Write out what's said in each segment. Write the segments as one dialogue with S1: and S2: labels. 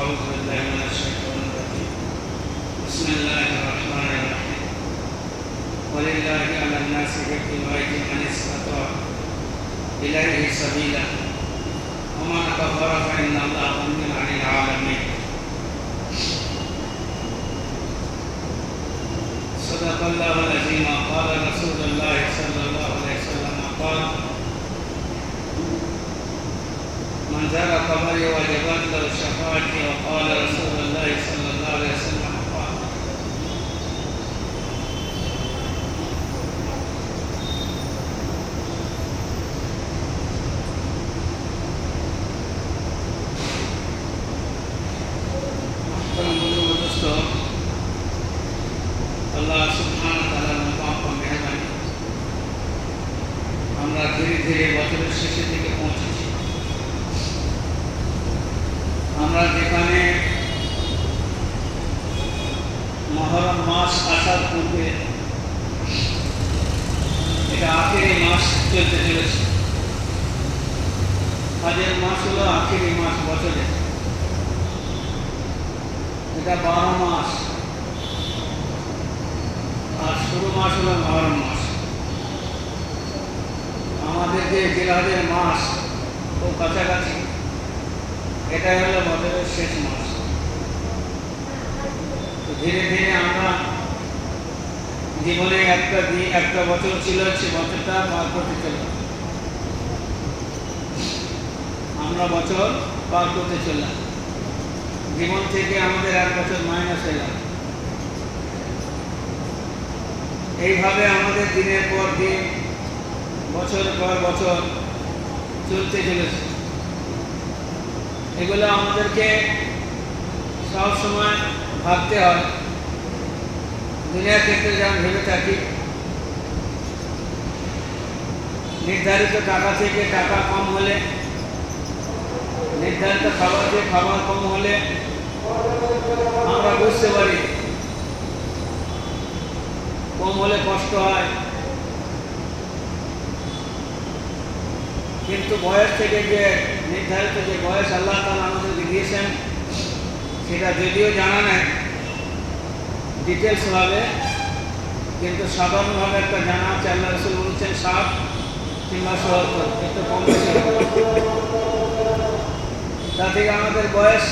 S1: أعوذ بالله من الشيطان الرجيم بسم الله الرحمن الرحيم ولله على الناس حج البيت من استطاع إليه سبيلا ومن كفر فإن الله غني عن العالمين صدق الله العظيم قال رسول الله صلى الله عليه وسلم قال من زار قبري وجبت له شفاعتي وقال رسول الله صلى الله عليه وسلم قال दोस्तों अल्लाह सुब्हान ताला मुकाम पर मेहरबानी আমরা ধীরে ধীরে বছরের শেষের দিকে পৌঁছেছি। আমরা যেখানে মহরম মাস আসার পূর্বে এটা আখেরি মাস চলতে চলেছে। হজের মাস হলো আখেরি মাস বছরে, এটা 12 মাস, আর শুরু মাস হলো মহরম মাস। আমাদের যে জিলহজের মাস ও কাছাকাছি, এটাই হলো বছরের শেষ মাস। তো ধীরে ধীরে আমরা জীবনে একটা বছর ছিল, সে বছরটা পার করতে চললাম। আমরা বছর পার করতে চললাম, জীবন থেকে আমাদের 1 বছর মাইনাস হয়ে গেল। এইভাবে আমাদের দিনের পর দিন, বছর পর বছর চলতে চলেছে। এগুলো আমাদেরকে সব সময় ভাবতে হয়। দুনিয়ার ক্ষেত্রে যেমন ভেবে থাকি, নির্ধারিত টাকা থেকে টাকা কম হলে, নির্ধারিত খাবার থেকে খাবার কম হলে আমরা বুঝতে পারি কম হলে কষ্ট হয়। কিন্তু বয়স থেকে যে নির্ধারিত যে বয়স আল্লাহ তাআলা আমাদেরকে দিয়েছেন, সেটা যদিও জানা নেই ডিটেলসভাবে, কিন্তু সাধারণভাবে একটা জানা আছে। আল্লাহ রাসূল বলেছেন 60 কিংবা 70, একটু কম বেশি। তা থেকে আমাদের বয়স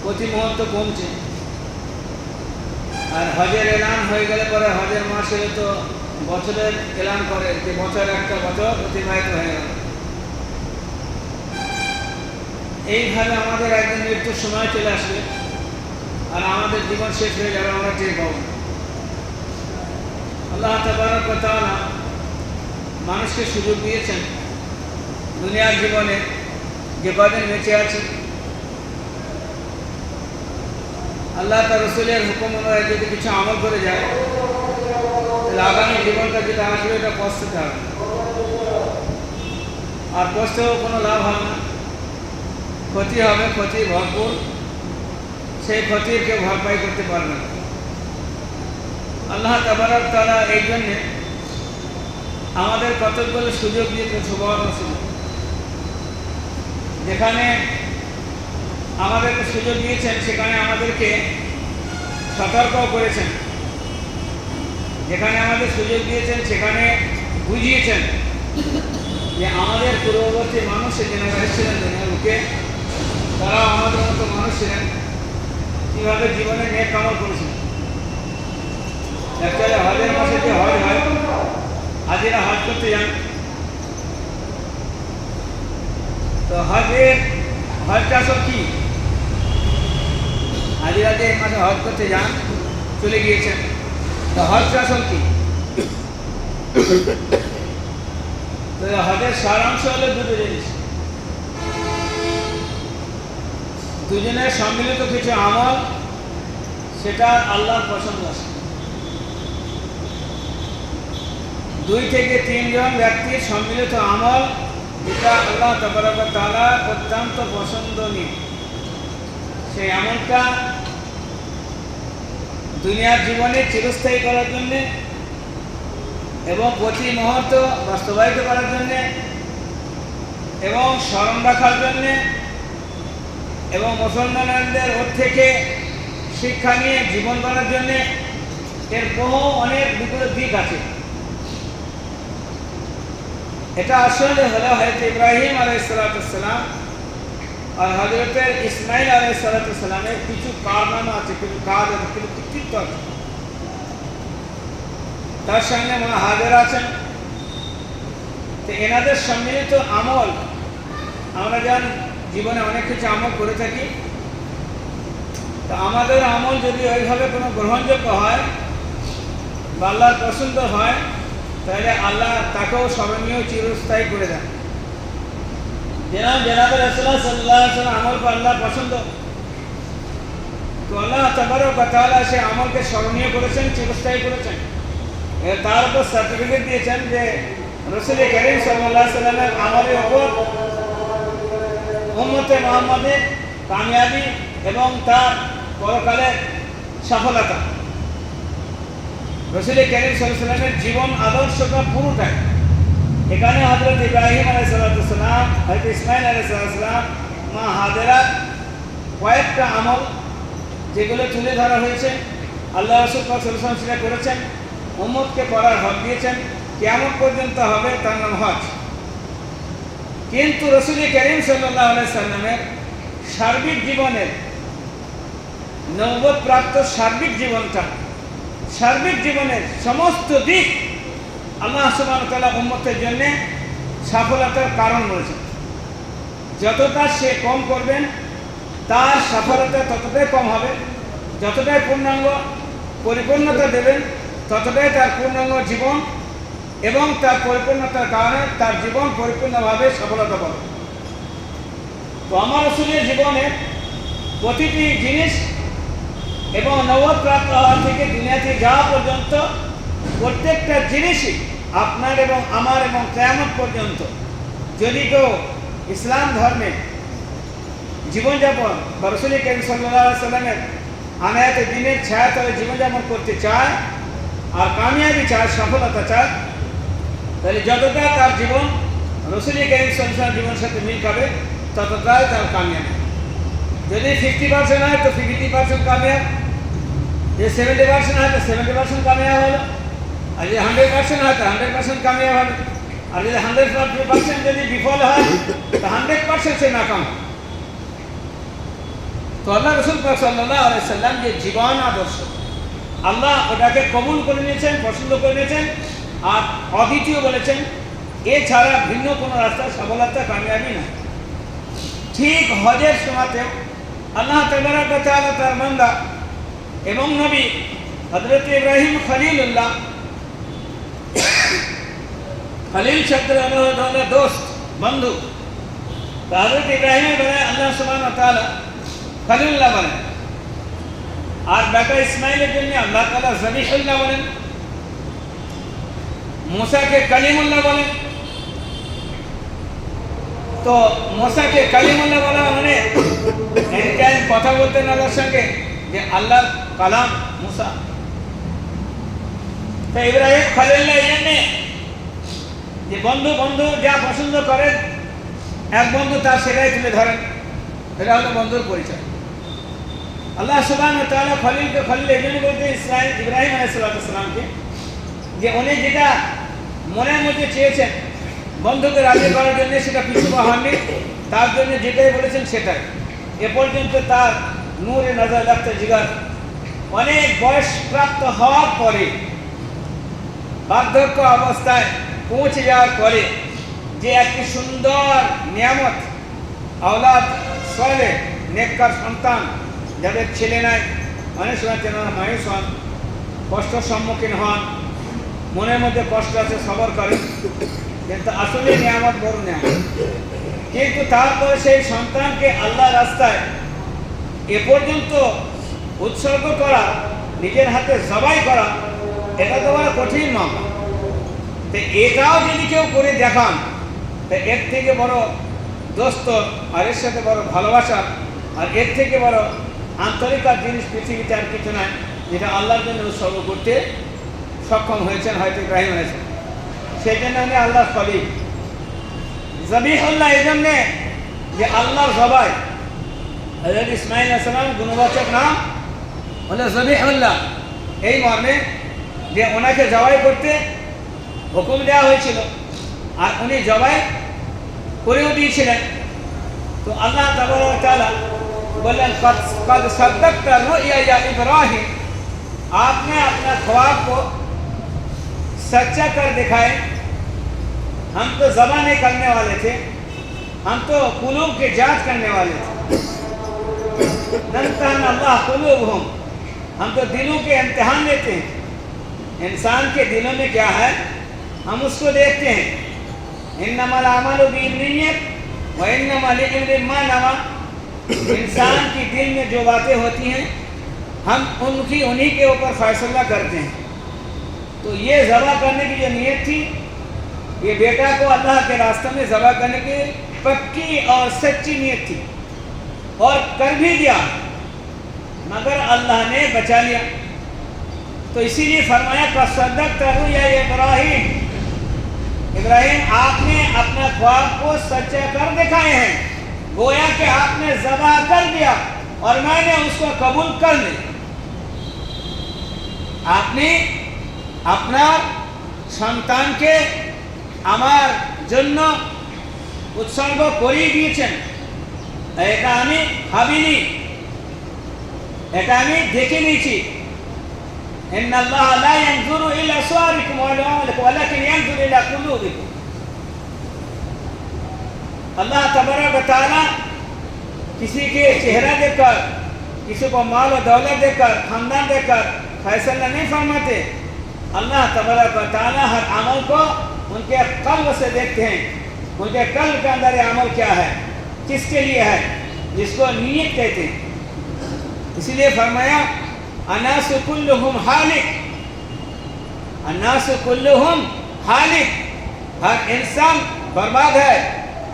S1: প্রতি মুহূর্ত কমছে। আর হজের এলান হয়ে গেলে পরে, হজের মাস এলে তো বছরের এলান করে যে বছর একটা বছর অতিবাহিত হয়ে গেল। এইভাবে আমাদের একদিন মৃত্যুর সময় চলে আসবে, আর আমাদের জীবন শেষ হয়ে যাবে, আমরা টের পাবো। আল্লাহ তাবারক ওয়া তাআলা মানুষকে সুযোগ দিয়েছেন দুনিয়ার জীবনে যে কদিন বেঁচে আছে, আল্লাহ তার রাসূলের হুকুম অনুযায়ী যদি কিছু আমল করে যায়, তাহলে আগামী জীবনটা যেটা আসবে এটা পস্তাতে হবে, আর পস্তেও কোনো লাভ হবে না, ক্ষতি হবে, ক্ষতি ভরপুর। সেই ক্ষতির কেউ ভরপাই করতে পারবে না। আল্লাহ তাবারক তাআলা এই জন্যে আমাদের কতগুলো সুযোগ দিয়েছে, সুবর্ণ সুযোগ। যেখানে আমাদেরকে সুযোগ দিয়েছেন, সেখানে আমাদেরকে সতর্কও করেছেন। যেখানে আমাদের সুযোগ দিয়েছেন, সেখানে বুঝিয়েছেন যে আমাদের পূর্ববর্তী মানুষ যেন এসেছিলেন দুনিয়ার বুকে, তারাও আমাদের মতো মানুষ ছিলেন, কীভাবে জীবনে নেক আমল করেছিলেন। অ্যাকচুয়ালি হজের মাসে যে হজ হয়, হাজিরা হজ করতে যান, তো হজটা সব কি? হাজিরা যে এই মাসে হজ করতে যান, চলে গিয়েছেন, তো হজটা সব কি? তো হজের সারাংশ হলো দুটো জিনিস। দুজনের সম্মিলিত কিছু আমল, সেটা আল্লাহর পছন্দ আছে। 2 থেকে 3 জন ব্যক্তির সম্মিলিত আমল, যেটা আল্লাহ তাবারক ওয়া তাআলা অত্যন্ত পছন্দনীয়, সেই আমলটা দুনিয়ার জীবনে চিরস্থায়ী করার জন্যে এবং প্রতি মুহূর্ত বাস্তবায়িত করার জন্যে এবং স্মরণ রাখার জন্যে এবং মুসলমানদের ওর থেকে শিক্ষা নিয়ে জীবন গড়ার জন্যে এর বহু অনেক বিপরীত দিক আছে। এটা আসলে হলো হযরত ইব্রাহিম আলাইহিস সালাম আর হযরত ইসমাইল আলাইহিস সালামের কিছু কারনামা আছে, কিছু কাজ আছে, কিছু কৃতিত্ব আছে। তার সঙ্গে মা হাজেরা আছেন। তো এনাদের সম্মিলিত আমল, আমরা যেমন জীবনে অনেক কিছু আমল করে থাকি, তো আমাদের আমল যদি ওইভাবে কোনো গ্রহণযোগ্য হয় বা আল্লাহর পছন্দ হয়, তাহলে আল্লাহ তাকেও স্মরণীয় চিরস্থায়ী করে দেন। যেমন জনাবে রাসূলুল্লাহ সাল্লাল্লাহু আলাইহি ওয়াসাল্লাম আমল को আল্লাহ পছন্দ, তো আল্লাহ তাবারক ওয়া তাআলা সে আমলকে স্মরণীয় করেছেন, চিরস্থায়ী করেছেন। তার উপর সার্টিফিকেট দিয়েছেন যে রাসূল করিম সাল্লাল্লাহু আলাইহি ওয়াসাল্লামের আমলের উপর উম্মতে মুহাম্মাদের কামিয়াবি এবং তার পরকালের সফলতা। রাসূল করিম সাল্লাল্লাহু আলাইহি ওয়াসাল্লামের জীবন আদর্শটা পুরোটাই এখানে হযরত ইব্রাহিম আলাইহিস সালাম, হযরত ইসমাইল আলাইহিস সালাম, মা হাজেরা কয়েকটা আমল যেগুলো তুলে ধরা হয়েছে, আল্লাহ রাসূল সাল্লাল্লাহু আলাইহি ওয়াসাল্লাম সেটা করেছেন, উম্মতকে করার হক দিয়েছেন, কিয়ামত পর্যন্ত হবে তার নাম হজ। কিন্তু রাসূল করিম সাল্লাল্লাহু আলাইহি ওয়াসাল্লামের সার্বিক জীবনের নবুয়ত প্রাপ্ত সার্বিক জীবনের সমস্ত দিক আল্লাহ সুবহানাহু ওয়া তাআলা উম্মতের জন্য সফলতার কারণ রয়েছে। যতটা সে কম করবেন তার সফলতা ততটাই কম হবে, যতটাই পূর্ণাঙ্গ পরিপূর্ণতা দেবেন ততটাই তার পূর্ণাঙ্গ জীবন এবং তার পরিপূর্ণতার কারণে তার জীবন পরিপূর্ণভাবে সফলতা পাবে। তো আমার রাসূলের জীবনে প্রতিটি জিনিস এবং নবুয়ত প্রাপ্ত হওয়া থেকে দুনিয়াতে যাওয়া পর্যন্ত প্রত্যেকটা জিনিসই আপনার এবং আমার এবং কিয়ামত পর্যন্ত যদি কেউ ইসলাম ধর্মে জীবনযাপন বা রাসূল করিম সাল্লাল্লাহু আলাইহি ওয়াসাল্লামের আনায়াতে দিনের ছায়াতলে জীবনযাপন করতে চায় আর কামিয়াবি চায়, সফলতা চায়, তাহলে যতটা তার জীবন রাসূল করিম সাল্লাল্লাহু আলাইহি ওয়াসাল্লামের জীবনের সাথে মিল পাবে ততটাই তার কামিয়াবি। যদি 50% হয় তো 50% কামিয়াব, যদি 70% হয় তো 70% কামিয়াব হলো, আর যদি 100% হয় তো 100% কামিয়াব হবে, আর যদি 100% যদি বিফল হয় তো 100% সে নাকাম। তো আল্লাহ রাসূল সাল্লাল্লাহু আলাইহি ওয়াসাল্লাম যে জীবন আদর্শ আল্লাহ ওটাকে কবুল করে নিয়েছেন, পছন্দ করে নিয়েছেন আর অদ্বিতীয় বলেছেন, এছাড়া ভিন্ন কোনো রাস্তা সফলতা কামিয়াবি না। ঠিক হজের সময়তেও আল্লাহ তাবারক ওয়া তাআলা তার বান্দা এবং নবী হযরত ইব্রাহিম খলিলুল্লাহ, খলিল শব্দের অর্থ হলো দোস্ত, বন্ধু। হযরত ইব্রাহিমের বেলায় আল্লাহ সুবহানাহু ওয়া তাআলা খলিলুল্লাহ বলেন, আর বেটা ইসমাইলের জন্য আল্লাহ তাআলা জবিহুল্লাহ বলেন, মুসাকে কালিমুল্লাহ বলেন। তো মুসাকে কালিমুল্লাহ বলা মানে এনটাইম কথা বলতেন আল্লাহর সঙ্গে, যে আল্লাহর কালাম মুসা। তো ইব্রাহিম খলিলুল্লাহ এই জন্যে যে বন্ধু যা পছন্দ করেন এক বন্ধু তার সেটাই তুলে ধরেন, এটা হলো বন্ধুর পরিচয়। আল্লাহ সুবহানাহু ওয়া তাআলা খলিলকে খলিল এই জন্য বলতে ইব্রাহিম আলাইহিস সালামকে, যে উনি যেটা মনের মধ্যে চেয়েছেন বন্ধুকে রাজি করার জন্য সেটা পিছু হননি, তার জন্য যেটাই বলেছেন সেটাই। এ পর্যন্ত তার নূরে নজর রাখতে জিগার অনেক বয়স প্রাপ্ত হওয়ার পরে, বার্ধক্য অবস্থায় পৌঁছে যাওয়ার পরে যে একটি সুন্দর নিয়ামত আওলাদ সালেহ নেককার সন্তান যাদের ছেলে নাই, অনেক সময় তেনারা মায়ুস হন, কষ্টের সম্মুখীন হন, মনের মধ্যে কষ্ট আছে, সবর করেন, কিন্তু আসলে নিয়ামত বড় নিয়ামত। কিন্তু তারপরে সেই সন্তানকে আল্লাহ রাস্তায় এ পর্যন্ত উৎসর্গ করা, নিজের হাতে জবাই করা, এটা তো বড় কঠিন মামলা। তো এটাও যদি কেউ করে দেখান, তো এর থেকে বড় দোস্ত আর এর সাথে বড় ভালোবাসা আর এর থেকে বড় আন্তরিকার জিনিস পৃথিবীতে আর কিছু নয়, যেটা আল্লাহর জন্য উৎসর্গ করতে সক্ষম হয়েছেন হয়তো ইব্রাহিম আলাইহিস সালাম। সেই জন্য উনি আল্লাহর খলিল। জবিহুল্লাহ এই জন্যে যে আল্লাহর জবাই, হযরত ইসমাঈল আলাইহিস সালাম গুণবাচক নাম হলো জবিহুল্লাহ, এই মর্মে যে ওনাকে জবাই করতে হুকুম দেওয়া হয়েছিল আর উনি জবাই করেও দিয়েছিলেন। তো আল্লাহ তাবারক ওয়া তাআলা বললেন কদ সদ্দাকতা রুইয়া ইয়া ইব্রাহিম, आपने अपना ख्वाब को सच्चा कर दिखाए। हम तो ज़बान नहीं करने वाले थे, हम तो कुलूब की जांच करने वाले थे। नम्तहन अल्लाह कुलूबहुम, हम तो दिलों के इम्तिहान लेते हैं। इंसान के दिलों में क्या है हम उसको देखते हैं। इन्नमल अमलु बिन्नियत व इन्नमा लिकुल्लिम्रिइन मा नवा। इंसान की दिल में जो बातें होती हैं हम उन्हीं के ऊपर फैसला करते हैं। तो ये ज़बह करने की जो नीयत थी, ये बेटा को अल्लाह के रास्ते में ज़बह करने की पक्की और सच्ची नीयत थी और कर भी दिया, मगर अल्लाह ने बचा लिया। तो इसीलिए फरमाया फसद्दक़्ता रुया इब्राहिम, इब्राहिम आपने अपना ख्वाब को सच्चा कर दिखाए हैं। गोया कि आपने ज़बह कर दिया और मैंने उसको कबूल कर लिया। আপনি আপনার সন্তানকে আমার জন্য উৎসর্গ করিয়ে দিয়েছেন, এটা আমি ভাবিনি, এটা আমি দেখে নিয়েছি। ইন্নাল্লাহ লা ইয়ানজুরু ইলা সুওয়ারিকুম ওয়ালাকিন ইয়ানজুরু ইলা কুলুবিকুম। अल्लाह तबारक व तआला किसी के चेहरा देखकर, किसी को माल और दौलत देकर, खानदान देकर फैसला नहीं फरमाते। अल्लाह तबारक व तआला हर अमल को उनके कल्ब से देखते हैं, उनके कल्ब के अंदर ये अमल क्या है, किसके लिए है, जिसको नीयत कहते हैं। इसीलिए फरमाया अन्नासु कुल्लुहुम हालिक, अन्नासु कुल्लुहुम हालिक, हर इंसान बर्बाद है,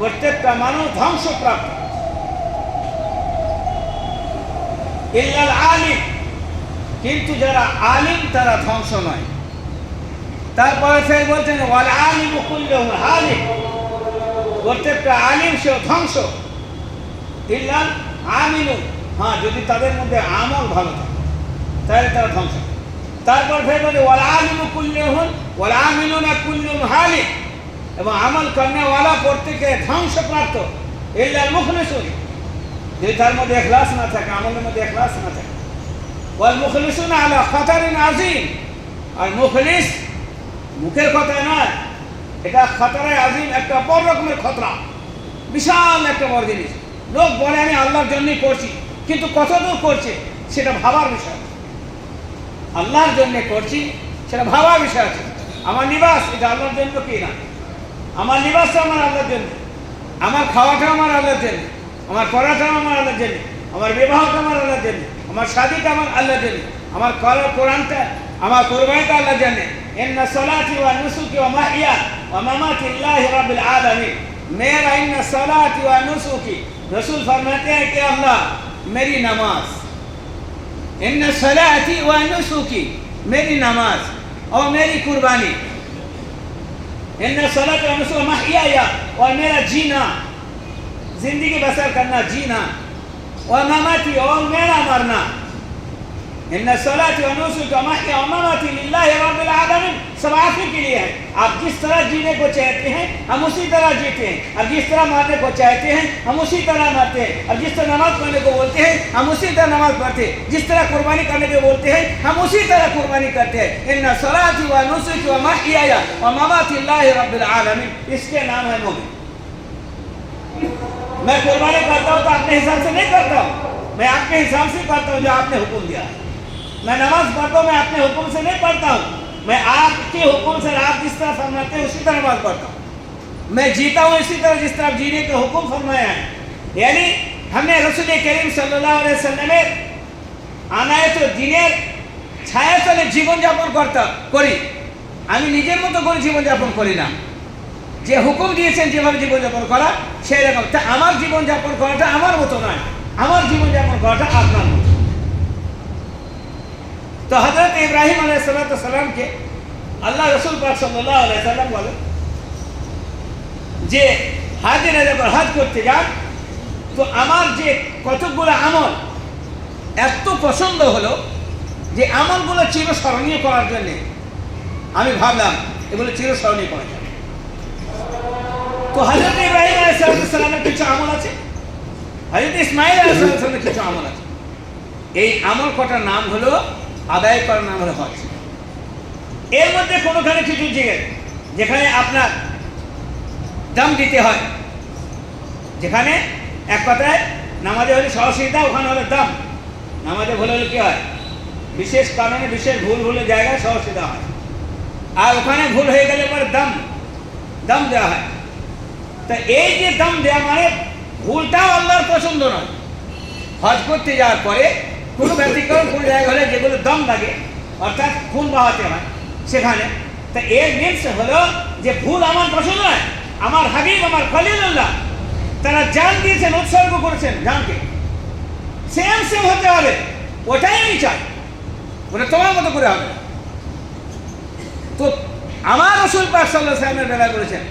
S1: প্রত্যেকটা মানুষ ধ্বংসপ্রাপ্ত। ইল্লাল আলিম, কিন্তু যারা আলিম তারা ধ্বংস নয়। তারপরে ফের বলছেন ওয়াল আলিমু কুল্লুহুম হালিক, প্রত্যেকটা আলিম সে ধ্বংস। ইল্লাল আমিলু, হ্যাঁ যদি তাদের মধ্যে আমল ভালো থাকে তাহলে তারা ধ্বংস। তারপর ফের বলে ওয়াল আলিমু কুল্লুহুম ওয়াল আমিলুনা কুল্লুহুম হালিক, এবং আমল করনে वाला প্রত্যেকে ধ্বংসপ্রাপ্ত। ইল্লাল মুখলিসুন, যে তার মধ্যে ইখলাস না থাকে, আমলের মধ্যে ইখলাস না থাকে। ওয়াল মুখলিসুন আলা খাতারিন আযীম, আর মুখলিস মুখের কথা নয়, এটা খতরা আযীম, একটা বড় রকমের খতরা, বিশাল একটা বড় জিনিস। লোক বলে আমি আল্লাহর জন্যই করছি, কিন্তু কতদূর করছে সেটা ভাবার বিষয়। আল্লাহর জন্য করছি সেটা ভাবার বিষয় আছে। আমার নিবাস এটা আল্লাহর জন্য কি না, আমার লিবাসটা আমার আল্লাহর জন্য, আমার খাওয়াটা আমার আল্লাহর জন্য, আমার পড়াটাও আমার আল্লাহর জন্য, আমার বিবাহটা আমার আল্লাহর জন্য, আমার শাদীটা আমার আল্লাহর জন্য, আমার কোরআনটা, আমার কুরবানিটা আল্লাহর জন্য। ইন্না সলাতি ওয়া নুসুকি ওয়া মাহইয়া ওয়া মামাতি লিল্লাহি রাব্বিল আলামিন। मेरा इन्ना सलाती व नुसुकी, रसूल फरमाते हैं कि अल्लाह मेरी नमाज, इन्ना सलाती व नुसुकी, मेरी नमाज और मेरी कुर्बानी, इन्ना सलात व नुसुक महयाया, और मेरा जीना, जिंदगी बसर करना, जीना, और ममाती, और मेरा मरना। इन्ना सलात व नुसुक महया व ममाती लिल्लाहि रब्बिल आलमीन, सब आप ही के लिए है। आप जिस तरह जीने को चाहते हैं हम उसी तरह जीते हैं, और जिस तरह मरने को चाहते हैं हम उसी तरह मरते हैं, और जिस तरह नमाज पढ़ने को बोलते हैं हम उसी तरह नमाज पढ़ते हैं, जिस तरह कुर्बानी करने को बोलते हैं हम उसी तरह कुर्बानी करते हैं। इन्ना सलाती व नुसुकी व महयाया व ममाती लिल्लाहि रब्बिल आलमीन, इसके नाम है मोमिन। मैं कुर्बानी करता हूँ तो अपने हिसाब से नहीं करता हूँ, मैं आपके हिसाब से करता हूँ जो आपने हुक्म दिया है। मैं नमाज पढ़ता हूँ, मैं अपने हुक्म से नहीं पढ़ता हूँ, मैं आपके हुक्म से, आप जिस तरह फरमाते हैं उसी तरह नमाज पढ़ता हूँ। मैं जीता हूँ इसी तरह जिस तरह जीने का हुक्म फरमाया है। यानी हमने रसूल करीम सल्लल्लाहु अलैहि वसल्लमेর আনায়ত দিনের ছায়াতলে জীবনযাপন করি। আমি নিজের মতো করে জীবনযাপন করি না, যে হুকুম দিয়েছেন যেভাবে জীবনযাপন করা সেই রকম। তা আমার জীবনযাপন করাটা আমার মতো নয়, আমার জীবনযাপন করাটা আপনার মতো। তো হযরত ইব্রাহিম আলাইহিস সালামকে আল্লাহ রসুল পাক সাল্লাল্লাহু আলাইহি ওয়াসাল্লাম বলেন যে হাজিরা যখন হজ করতে যান তো আমার যে কতকগুলো আমল এত পছন্দ হলো যে আমলগুলো চিরস্মরণীয় করার জন্যে আমি ভাবলাম এগুলো চিরস্মরণীয় করা যাবে। তো হযরত ইব্রাহিম আলাইহিস সালামের কিছু আমল আছে, হযরত ইসমাঈল আলাইহিস সালামের কিছু আমল আছে। এই আমল কটার নাম হলো, আদায় করার নাম হলো হজ। এর মধ্যে কোনোখানে কিছু যেখানে আপনার দাম দিতে হয়, যেখানে এক কথায় নামাজে হলে সহসিদ্ধা, ওখানে হলো দাম। নামাজে ভুল হলে কী হয়, বিশেষ কারণে বিশেষ ভুল ভুলের জায়গায় সহসিদ্ধা হয়, আর ওখানে ভুল হয়ে গেলে পরে দাম দেওয়া হয়। তা এই যে দাম দেওয়া মানে ভুলটাও আল্লাহর পছন্দ নয়। হজ করতে যাওয়ার পরে কোনো ব্যতিক্রম কোনো জায়গা হলে যেগুলো দম লাগে, অর্থাৎ খুন বাহাতে হয় সেখানে, তা এর মিনস হলো যে ভুল আমার পছন্দ নয়। আমার হাবিব, আমার খলিলুল্লাহ, তারা জান দিয়েছেন, উৎসর্গ করেছেন জানকে, সেম হতে হবে, ওটাই আমি চাই, ওটা তোমার মতো করে হবে। তো আমার রাসূল পাক সাল্লাল্লাহু আলাইহি ওয়াসাল্লামের বেলায় বলেছেন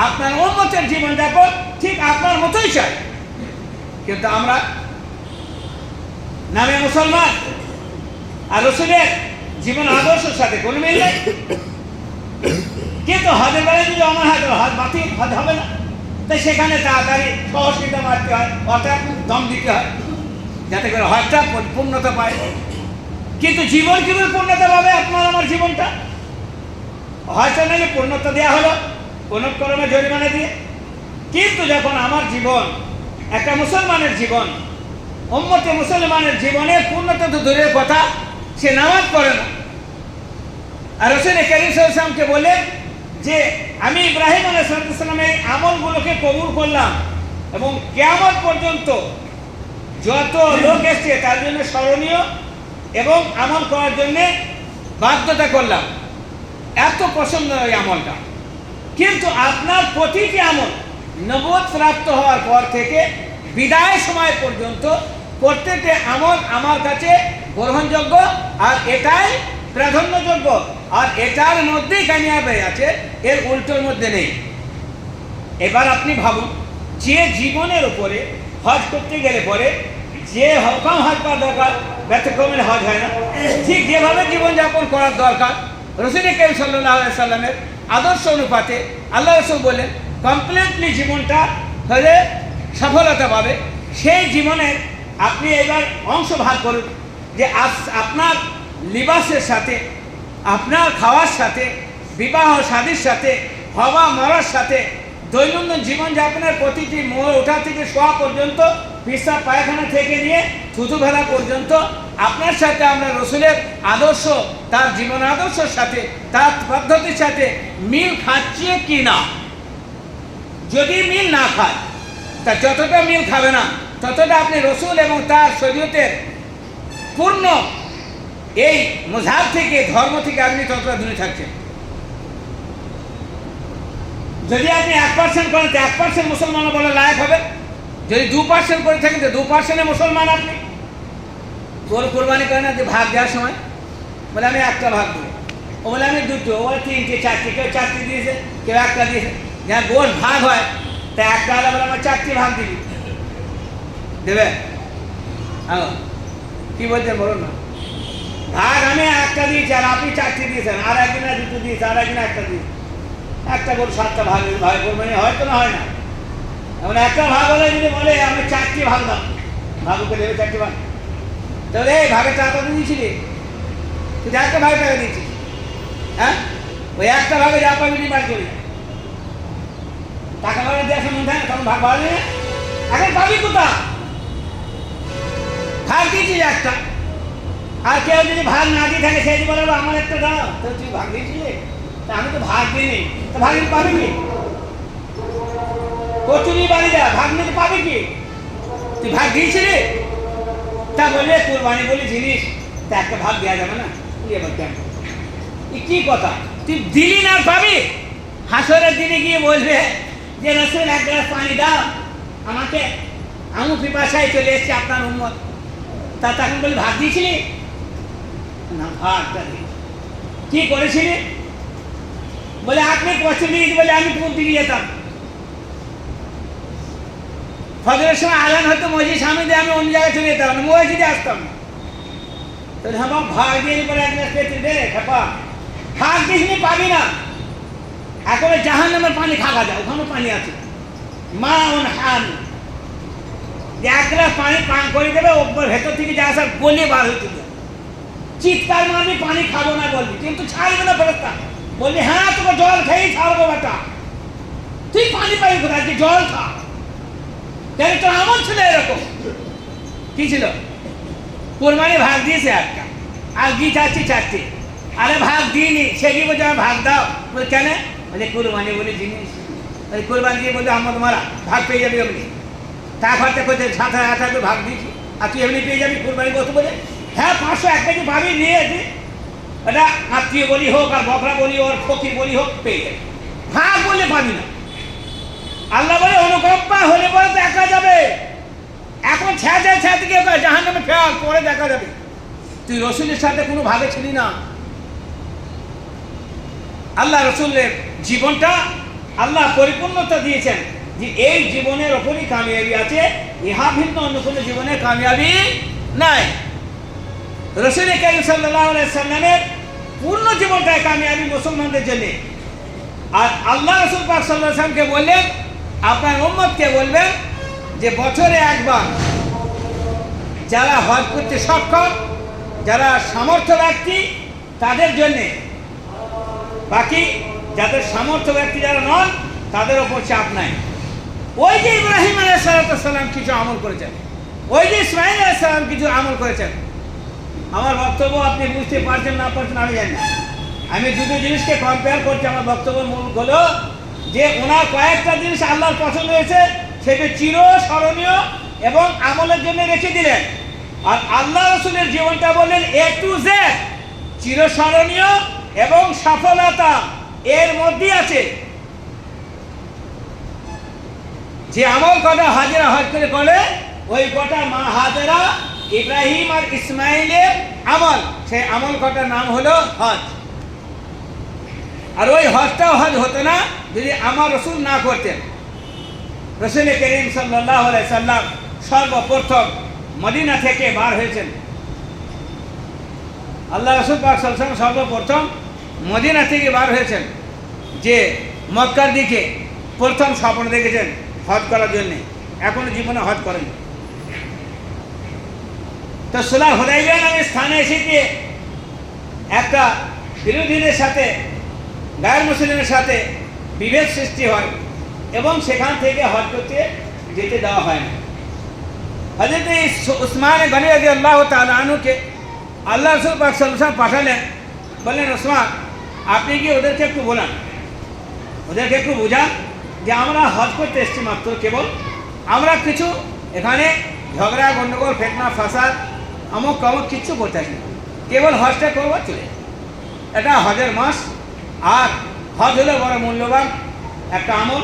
S1: আপনার উম্মতের জীবনযাপন ঠিক আপনার মতোই চাই। কিন্তু আমরা নামে মুসলমান আর রাসূলের জীবন আদর্শের সাথে কোনো মিল নেই। কিন্তু হজের বেলায় যদি আমার হজ বাতিল, হজ হবে না, তাই সেখানে তাড়াতাড়ি সহসিদ্ধা মারতে হয়, অর্থাৎ দম দিতে হয়, যাতে করে হজটা পূর্ণতা পায়। কিন্তু জীবন কীভাবে পূর্ণতা পাবে আপনার আমার জীবনটা? হয়তো নাকি পূর্ণতা দেওয়া হলো কোনো ক্রমে জরিমানা দিয়ে, কিন্তু যখন আমার জীবন একটা মুসলমানের জীবন, উম্মতে মুসলমানের জীবনের পূর্ণতা তো দূরের কথা, সে নামাজ পড়ে না। আর রাসূল করিম সাল্লাল্লাহু আলাইহি ওয়াসাল্লামকে বলে যে আমি ইব্রাহিম আলাইহিস সালামের আমলগুলোকে কবুল করলাম এবং কিয়ামত পর্যন্ত যত লোক এসছে তার জন্য স্মরণীয় এবং আমল করার জন্যে বাধ্যতা করলাম। এত পছন্দ এই আমলটা। কিন্তু আপনার প্রতিটি আমল নবুয়ত প্রাপ্ত হওয়ার পর থেকে বিদায় সময় পর্যন্ত প্রত্যেকটি আমল আমার কাছে গ্রহণযোগ্য, আর এটাই প্রাধান্যযোগ্য, আর এটার মধ্যেই কামিয়াবি আছে, এর উল্টোর মধ্যে নেই। এবার আপনি ভাবুন, যে জীবনের উপরে হজ করতে গেলে পরে যে হুকুম হজ করা দরকার, ব্যতিক্রমের হজ হয় না, ঠিক যেভাবে জীবনযাপন করার দরকার রাসূল করিম সাল্লাল্লাহু আলাইহি ওয়াসাল্লামের আদর্শ অনুপাতে আল্লাহ রাসূল বলেন কমপ্লিটলি জীবনটা হলে সফলতা পাবে। সেই জীবনের আপনি এবার অংশ ভাগ করুন যে আপনার লিবাসের সাথে, আপনার খাওয়ার সাথে, বিবাহ শাদীর সাথে, হওয়া মরার সাথে, দৈনন্দিন জীবনযাপনের প্রতিটি মোড় ওঠা থেকে শোয়া পর্যন্ত, পেশাব পায়খানা থেকে নিয়ে থুতু ফেলা পর্যন্ত আপনার সাথে আমরা রাসূলের আদর্শ, তার জীবন আদর্শের সাথে, তার পদ্ধতির সাথে মিল খাচ্ছে কি না। যদি মিল না খায়, তা যতটা মিল খাবে না ততটা আপনি রাসূল এবং তার শরীয়তের পূর্ণ এই মযহাব থেকে, ধর্ম থেকে আপনি ততটা দূরে থাকছেন। যদি আপনি 1% করেন তো 1% মুসলমান বলে লায়ক হবে। যদি 2% করে থাকেন তো 2% মুসলমান আপনি। গরু কোরবানি করে না যে ভাগ দেওয়ার সময় বলে আমি একটা ভাগ দেবো, ও বলে আমি দুটো, ও 3টে 4টে, কেউ 4টে দিয়েছে, কেউ একটা দিয়েছে। যার গোশ ভাগ হয় তা একটা হলে বলে আমার 4টে ভাগ দিবি, দেবে? হ্যাঁ, কী বলছেন বলুন না। ভাগ আমি একটা দিয়েছি আর আপনি 4টে দিয়েছেন, আর একদিন 2টো দিয়েছে, আর একদিন একটা দিয়েছে। একটা গরু 7টা ভাগ কোরবানি হয়তো না, হয় না। এমন একটা ভাগ হলে যদি বলে আমি 4টে ভাগ দাও, ভাগুকে দেবে 4টে ভাগ, তাহলে এই ভাগের টাকা তো দিয়েছিলি, তুই একটা ভাগের টাকা দিয়েছিস। হ্যাঁ, ওই একটা ভাগে যা পাবি ডিমান্ড করি টাকা ভাগে দেওয়ার সময় থাকে না, তখন ভাগ বাড়াবি না। এখন পাবি কোথা? ভাগ দিয়েছিস একটা, আর কেউ যদি ভাগ না দিয়ে থাকে সে যদি বলে আমার একটা দাও, তো তুই ভাগ দিয়েছিলি, তা আমি তো ভাগ দিইনি, তো ভাগ নিতে পাবি কি? কচুরি বাড়ি যা, ভাগ নিতে পাবি কি? তুই ভাগ দিয়েছিলি? তা বললে কোরবানি বলি জিনিস, তা একটা ভাগ দেওয়া যাবে না? এবার কেন কি কথা, তুই দিলি না পাবি? হাসরের দিনে গিয়ে বলবে যে রাসূল এক গ্লাস পানি দাও আমাকে, আমি পিপাসায় চলে এসেছি আপনার উম্মত। তা তখন বলি ভাগ দিয়েছিলি না? ভাগটা দিই। কি করেছিলি? বলে আপনি কচুরি বলে আমি পুর দিয়ে যেতাম। ফজরের সময় আজান হতো, মসজিদ সামনে দিয়ে আমি অন্য জায়গায় চলে যেতাম না, মসজিদে আসতাম না। তো আমার ভাগ দিয়ে পরে এক গ্লাস পেতে দে খেপা, ভাগ দিস নি পাবি না। এখন জাহান নামের পানি খাওয়া যায়, ওখানে পানি আছে, মা অন হান, এক গ্লাস পানি পান করে দেবে, ওপর ভেতর থেকে যা আসার গলে বার হয়ে যাবে। চিৎকার মারবি, পানি খাবো না বলবি, কিন্তু ছাড়বে না ফেরস্তা। বলবি হ্যাঁ তোকে জল খেয়েই ছাড়বো বেটা, তুই পানি পাবি কোথায়, তুই জল খা। কেন তোর আমল ছিল এরকম। কি ছিল? কোরবানি ভাগ দিয়েছে একটা, আর ঘি চাচ্ছি চারটে। আরে ভাগ দিইনি, সে কি বলছে আমার ভাগ দাও। বলে কেন? বলে কোরবানি বলে জিনিস, কোরবানি দিয়ে বলছে আমার তোমার ভাগ পেয়ে যাবি এমনি, তা খরচা করছে 7,000 ভাগ দিয়েছি, আর তুই এমনি পেয়ে যাবি কোরবানি কত বলে। হ্যাঁ 500 1 কেজি ভাবি নিয়ে এসে, এটা আত্মীয় বলি হোক আর বকরা বলি হোক ফকির বলি হোক পেয়ে যাবে, ভাগ বলে পাবি না। আল্লাহ বলে অনুকম্পা হলে পরে তো একা যাবে, এখন ছেঁচে গিয়ে জাহান নামে ফেল, পরে দেখা যাবে। তুই রসুলের সাথে কোনো ভাগে ছিলি না। আল্লাহ রসুলের জীবনটা আল্লাহ পরিপূর্ণতা দিয়েছেন যে এই জীবনের ওপরই কামিয়াবি আছে, ইহা ভিন্ন অন্য কোনো জীবনে কামিয়াবি নাই। রসুল কারীম সাল্লাল্লাহু আলাইহি সাল্লামের পূর্ণ জীবনটাই কামিয়াবি মুসলমানদের জন্য। আর আল্লাহ রসুল পাক সাল্লাল্লাহু আলাইহি সাল্লামকে বললেন, আপনার উম্মতকে বলবেন যে বছরে একবার যারা হজ করতে সক্ষম, যারা সামর্থ্য ব্যক্তি তাদের জন্যে, বাকি যাদের সামর্থ্য ব্যক্তি যারা নন তাদের ওপর চাপ নাই। ওই যে ইব্রাহিম আলাইহিস সালাম কিছু আমল করেছেন, ওই যে ইসমাঈল আলাইহিস সালাম কিছু আমল করেছেন। আমার বক্তব্য আপনি বুঝতে পারছেন না পারছেন আমি জানি না, আমি দুটো জিনিসকে কম্পেয়ার করছি। আমার বক্তব্যের মূল হলো যে ওনার কয়েকটা জিনিস আল্লাহর পছন্দ হয়েছে, সেটা চিরস্মরণীয় এবং আমলের জন্য রেখে দিলেন। আর আল্লাহ রসুলের জীবনটা বললেন A to Z, চিরস্মরণীয় এবং সফলতা এর মধ্যে আছে। যে আমল কটা হাজেরা হজ করে ওই কটা মা হাজেরা, ইব্রাহিম আর ইসমাইলের আমল, সেই আমল কটার নাম হলো হজ। আর ওই হজটাও হজ হতো না যদি আমার রসুল না করতেন। রসুল করিম সাল্লাল্লাহু আলাইহি সাল্লাম সর্বপ্রথম মদিনা থেকে বার হয়েছেন। আল্লাহ রসুল পাক সাল্লাল্লাহু আলাইহি ওয়াসাল্লাম সর্বপ্রথম মদিনা থেকে বার হয়েছেন, যে মক্কার দিকে প্রথম স্বপ্ন দেখেছেন হজ করার জন্যে, এখনো জীবনে হজ করেন। তো সুলহ হুদাইবিয়া নামের স্থানে এসে গিয়ে একটা বিরোধীদের সাথে, গায়ের মুসলিমের সাথে বিভেদ সৃষ্টি হয় এবং সেখান থেকে হজ করতে যেতে দেওয়া হয় না। হযরত উসমান গনি রাদিয়াল্লাহু তাআলা আনহুকে আল্লাহ রাসূল পাক সাল্লাল্লাহু আলাইহি ওয়াসাল্লাম পাঠালেন, বললেন ওসমান আপনি কি ওদেরকে একটু বলান, ওদেরকে একটু বোঝান যে আমরা হজ করতে এসেছি মাত্র, কেবল আমরা কিছু এখানে ঝগড়া গণ্ডগোল ফেতনা ফাসাদ আমক কমক কিচ্ছু করতে আসি, কেবল হজটা করবো চলে। এটা হজের মাস, আর হজ হলো বড় মূল্যবান একটা আমল,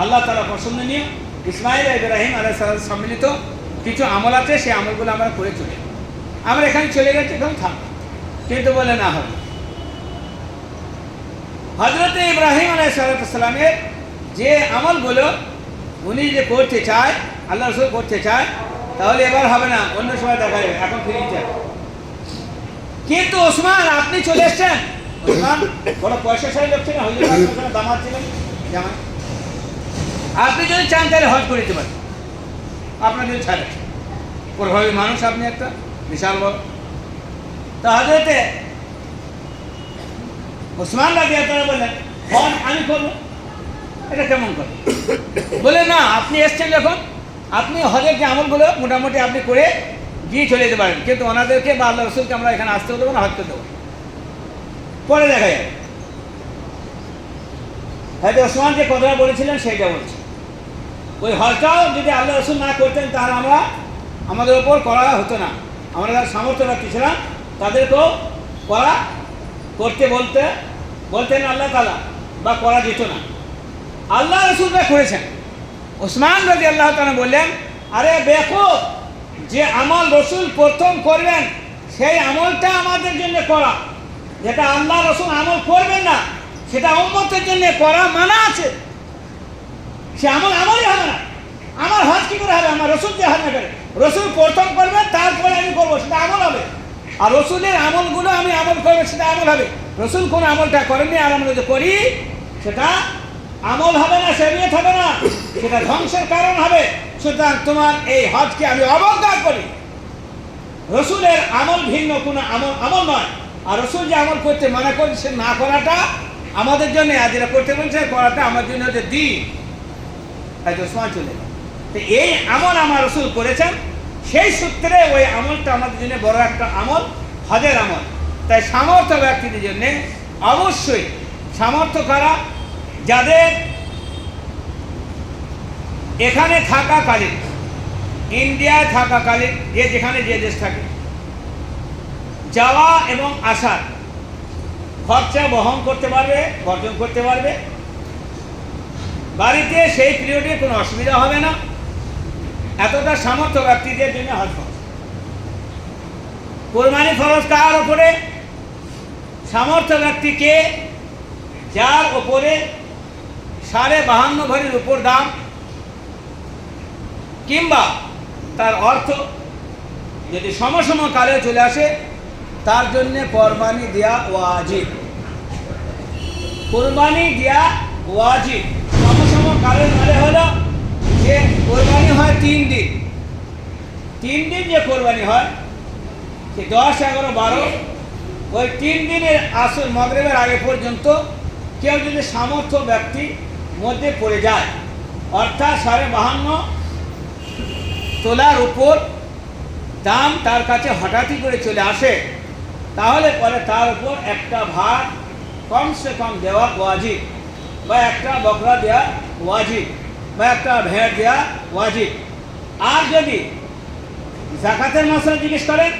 S1: আল্লাহ তাআলা পছন্দনীয়। ইসমাঈল ইব্রাহিম আলাইহিস সালাম সম্মিলিত কিছু আমল আছে, সেই আমলগুলো আমরা করে চলে, আমরা এখানে চলে গেছি, এখানে থাকবো, কিন্তু বলে না হবে। হযরত ইব্রাহিম আলাইহিস সালামের যে আমলগুলো উনি যে করতে চায়, আল্লাহ রাসূল করতে চায়, তাহলে এবার হবে না, অন্য সময় দেখা যাবে, এখন ফিরে যায়। কিন্তু ওসমান আপনি চলে এসছেন, ওসমান বড় পয়সাশালী লোক ছিলেন, হুজুর দামাত ছিলেন জামাই, আপনি যদি চান তাহলে হজ করে দিতে পারেন, আপনার যদি ছাড়ে প্রভাবী মানুষ আপনি একটা বিশাল বড়। তো হযরতে ওসমান রাদিয়াল্লাহু তাআলা বললেন হজ আমি করবো, এটা কেমন করে? বলে না, আপনি এসছেন যখন, আপনি হজের যে আমলগুলো মোটামুটি আপনি করে গিয়ে চলে যেতে পারেন, কিন্তু ওনাদেরকে বা আল্লাহ রসুলকে আমরা এখানে আসতে দেবো না, হজ করতে দেবো, পরে দেখা যাবে। হয়তো ওসমান যে কথাটা বলেছিলেন সেইটা বলছে, ওই হজটাও যদি আল্লাহ রসুল না করতেন তাহলে আমাদের ওপর করা হতো না। আমরা যারা সামর্থ্য রাখতে ছিলাম তাদেরকেও বলতেন আল্লাহ তাআলা, বা করা যেত না। আল্লাহ রসুলরা করেছেন। ওসমান রাদিয়াল্লাহু তাআলা বললেন, আরে দেখো যে আমল রসুল প্রথম করবেন সেই আমলটা আমাদের জন্য করা, যেটা আল্লাহ রসুল আমল করবেন না সেটা উম্মতের জন্য করা মানা আছে, সে আমলই হবে না। আমার হজ কি করে হবে? আমার রসুল যে হজ না করে, রসুল প্রথম করবে তারপরে আমি করবো, সেটা আমল হবে। আর রসুলের আমলগুলো আমি আমল করবো, সেটা আমল হবে। রসুল কোন আমলটা করেননি আর আমরা যদি করি সেটা আমল হবে না, শরীয়ত হবে না, সেটা ধ্বংসের কারণ হবে। সুতরাং তোমার এই হজকে আমি অবজ্ঞা করি। রসুলের আমল ভিন্ন কোনো আমল নয়। আর রসুল যে আমল করতে মানা করছে, না করাটা আমাদের জন্য, আর যেটা করতে বলছে করাটা আমার জন্য হচ্ছে দিন। চলে তো এই আমল আমার রসুল করেছেন, সেই সূত্রে ওই আমলটা আমাদের জন্য বড় একটা আমল, হজের আমল। তাই সামর্থ্য ব্যক্তিদের জন্য অবশ্যই সামর্থ্য করা, যাদের এখানে থাকাকালীন, ইন্ডিয়ায় থাকাকালীন, যে যেখানে যে দেশ থাকে, যাওয়া এবং আসার খরচা বহন করতে পারবে, বর্জন করতে পারবে, বাড়িতে সেই পিরিয়ডে কোনো অসুবিধা হবে না, এতটা সামর্থ্য ব্যক্তিদের জন্য হজ ফরজ। কোরবানি ফরজ কার ওপরে? সামর্থ্য ব্যক্তিকে, যার ওপরে 52.5 ভরির উপর দাম কিংবা তার অর্থ যদি সমসম কালে চলে আসে, তার জন্য কোরবানি দেয়া ওয়াজিব। কোরবানি দেয়া ওয়াজিব। সমসম কালের মানে হলো যে কোরবানি হয় 3 দিন। 3 দিন যে কোরবানি হয়, সে 10, 11, 12, ওই 3 দিনের আসর মাগরিবের আগে পর্যন্ত কেউ যদি সামর্থ্য ব্যক্তি মধ্যে পড়ে যায়, অর্থাৎ 52.5 তোলার উপর দাম তার কাছে হঠাৎই করে চলে আসে, তাহলে পরে তার উপর একটা ভাগ কমসে কম দেওয়া ওয়াজিব, বা একটা বকরা দেওয়া ওয়াজিব, বা একটা ভেড় দেওয়া ওয়াজিব। আর যদি জাকাতের মশলা জিজ্ঞেস করেন,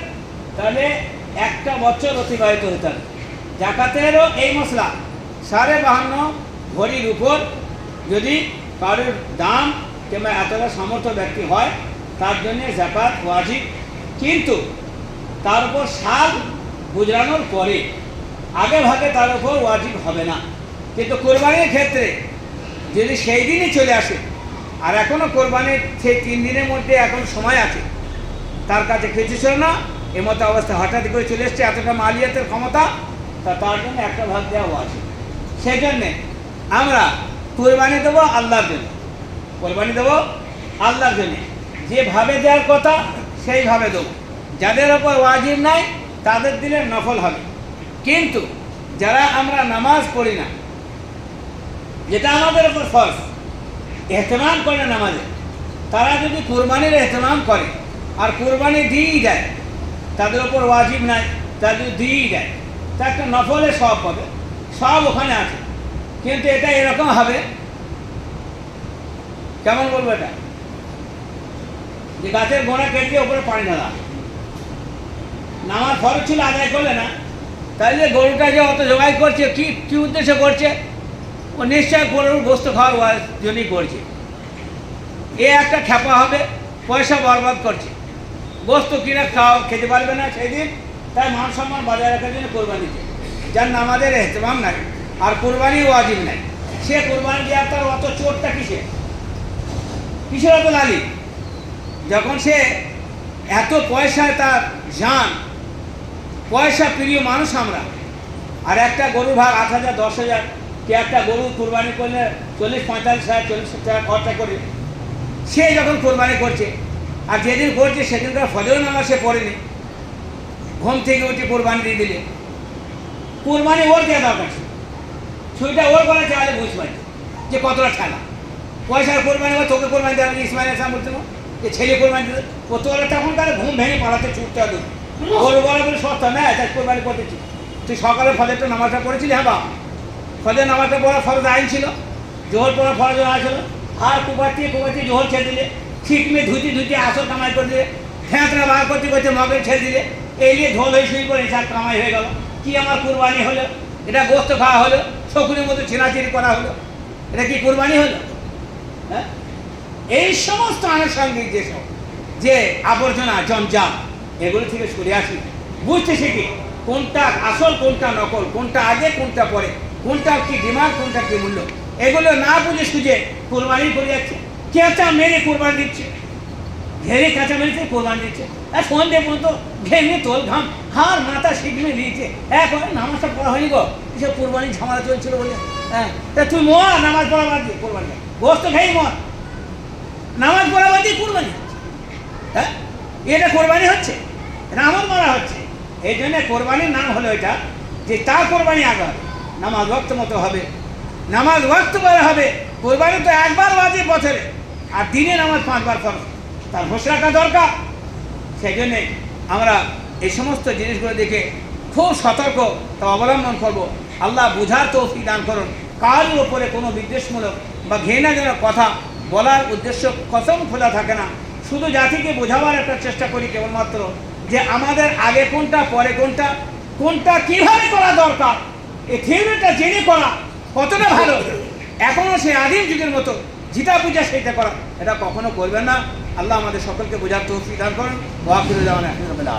S1: তাহলে একটা বছর অতিবাহিত হতে হবে। জাকাতেরও এই মশলা 52.5 ভরির উপর যদি কারোর দাম কিংবা এতটা সামর্থ্য ব্যক্তি হয়, তার জন্য জাকাত ওয়াজিব। কিন্তু তার উপর সাল গুজরানোর পরে আগে ভাগে তার উপর ওয়াজিব হবে না। কিন্তু কোরবানির ক্ষেত্রে যদি সেই দিনই চলে আসে, আর এখনও কোরবানির সেই 3 দিনের মধ্যে এখন সময় আছে, তার কাছে কিছু ছিল না, এমতো অবস্থা হঠাৎ করে চলে এসছে, এতটা মালিয়াতের ক্ষমতা, তার জন্য একটা ভাগ দেওয়া আছে। সেই জন্যে আমরা কোরবানি দেবো আল্লাহর জন্য, কোরবানি দেবো আল্লাহর জন্য, যেভাবে দেওয়ার কথা সেইভাবে দেবো। যাদের ওপর ওয়াজিব নাই তাদের দিলে নফল হবে। কিন্তু যারা আমরা নামাজ পড়ি না, যেটা আমাদের ওপর ফরজ, এহতেমাম করে না নামাজে, তারা যদি কোরবানির এহতেমাম করে আর কোরবানি দিয়েই দেয়, তাদের ওপর ওয়াজিব নাই, তারা যদি দিয়েই দেয়, তা একটা নফলে সব পাবে, সব ওখানে আছে। কিন্তু এটা এরকম হবে, কেমন বলবো, এটা যে গাছের গোড়া কেটে ওপরে পানি ঢালা, নামাজ ফরজ ছিল আদায় করলে না, তাইলে গরুটা যে অত জবাই করছে কি উদ্দেশ্যে করছে? ও নিশ্চয় গরুর গোস্ত খাওয়ার জন্যই করছে। এ একটা খ্যাপা হবে, পয়সা বরবাদ করছে, গোস্ত কিনে খেতে পারবে না সেই দিন, তাই মান সম্মান বজায় রাখার জন্য কোরবানি দিচ্ছে। যার নামাজের এহতেমাম নাই আর কোরবানি ওয়াজিব নাই, সে কোরবানি দেওয়ার তার অত চোটটা কিসের অত লালি? যখন সে এত পয়সায় তার জান, পয়সা প্রিয় মানুষ আমরা, আর একটা গরুর ভাগ 8,000, 10,000, কে একটা গরু কোরবানি করলে 40-45,000, 40 টাকা খরচা করে সে যখন কোরবানি করছে, আর যেদিন করছে সেদিনকার ফজর নামাজ সে পড়েনি, ঘুম থেকে উঠে কোরবানি দিয়ে দিলে, কোরবানি ওর দেওয়া দরকার ছিল, ছুরিটা ওর করা চাইলে বুঝতে পারছে যে কতটা ঠেলা। পয়সার কোরবানি হয়, তোকে কোরবানি দেওয়া হবে, ইসমাইল ইসলাম বলছিল যে ছেলে কোরবানি দিতে, ও তোরা তখন তার ঘুম ভেঙে পালাতে ছুটতে হবে, গরু বলা বলে সস্তা নেয়, তাই কোরবানি করতেছি। তুই সকালে ফজরটা নামাজটা পড়েছিলি? হ্যাঁ বাবা, ফজর নামাজটা পড়া ফরজ আইন ছিল, জোহর পড়া ফরজ আইন ছিল, আর কুবাতি জোহর ছেড়ে দিলে, ছিটমে ধুতি আসর কামাই করে দিলে, ফ্যাঁকড়া বার করতে করতে মগের ছেড়ে দিলে, এই নিয়ে ঢোল হয়ে শুয়ে পড়ে সব কামাই হয়ে গেল। কি আমার কোরবানি হলো? এটা গোস্ত খাওয়া হলো, শকুরের মতো ছেনাচিরি করা হলো, এটা কি কোরবানি হলো? হ্যাঁ, এই সমস্ত আনুষঙ্গিক যেসব যে আবর্জনা জঞ্জাল, এগুলো থেকে সরে আসি, বুঝতে শিখি কোনটা আসল কোনটা নকল, কোনটা আগে কোনটা পরে, কোনটা কি ডিমান্ড কোনটা কি মূল্য, এগুলো না বুঝে সুঝে কোরবানি করে যাচ্ছে। কেঁচা মেরে কোরবানি দিচ্ছে, ঘেরে কাঁচা মেরেছে কোরবানি দিচ্ছে, আর সন্ধে পর্যন্ত ঘেমে তোল ঘাম হার মাথা শিখমে দিয়েছে, এখন নামাজটা পড়া হয়নি গো, এসব কোরবানি ঝামেলা চলছিল বলে। হ্যাঁ, তা তুই মর, নামাজ পড়া বাদ দিয়ে কোরবানি গোস্ত খেয়ে মর, নামাজ পড়া বাদ দিয়ে কোরবানি। হ্যাঁ, এটা কোরবানি হচ্ছে, এটা আমল মারা হচ্ছে। এই জন্য কোরবানির নাম হলো এটা যে তার কোরবানি আগে হবে, নামাজ ওয়াক্ত মতো হবে, নামাজ ওয়াক্ত পরে হবে। কোরবানি তো একবার বাজে বছরে, আর দিনে নামাজ 5 বার ফরজ, তার হোশ রাখা দরকার। সেই জন্যে আমরা এই সমস্ত জিনিসগুলো দেখে খুব সতর্ক তা অবলম্বন করব। আল্লাহ বুঝার তৌফিক দান করুন। কারোর ওপরে কোনো বিদ্বেষমূলক বা ঘৃণাজনক কথা বলার উদ্দেশ্য কসম খোলা থাকে না, শুধু জাতিকে বোঝাবার একটা চেষ্টা করি কেবলমাত্র যে আমাদের আগে কোনটা পরে কোনটা, কোনটা কীভাবে করা দরকার, এই থিওরিটা জেনে করা কতটা ভালো। এখনও সেই আদিম যুগের মতো জিতা পূজা সেইটা করা, এটা কখনো করবেন না। আল্লাহ আমাদের সকলকে বোঝার তৌফিক দান করেন। ওয়া আখিরু দাওয়ানা আলহামদুলিল্লাহ।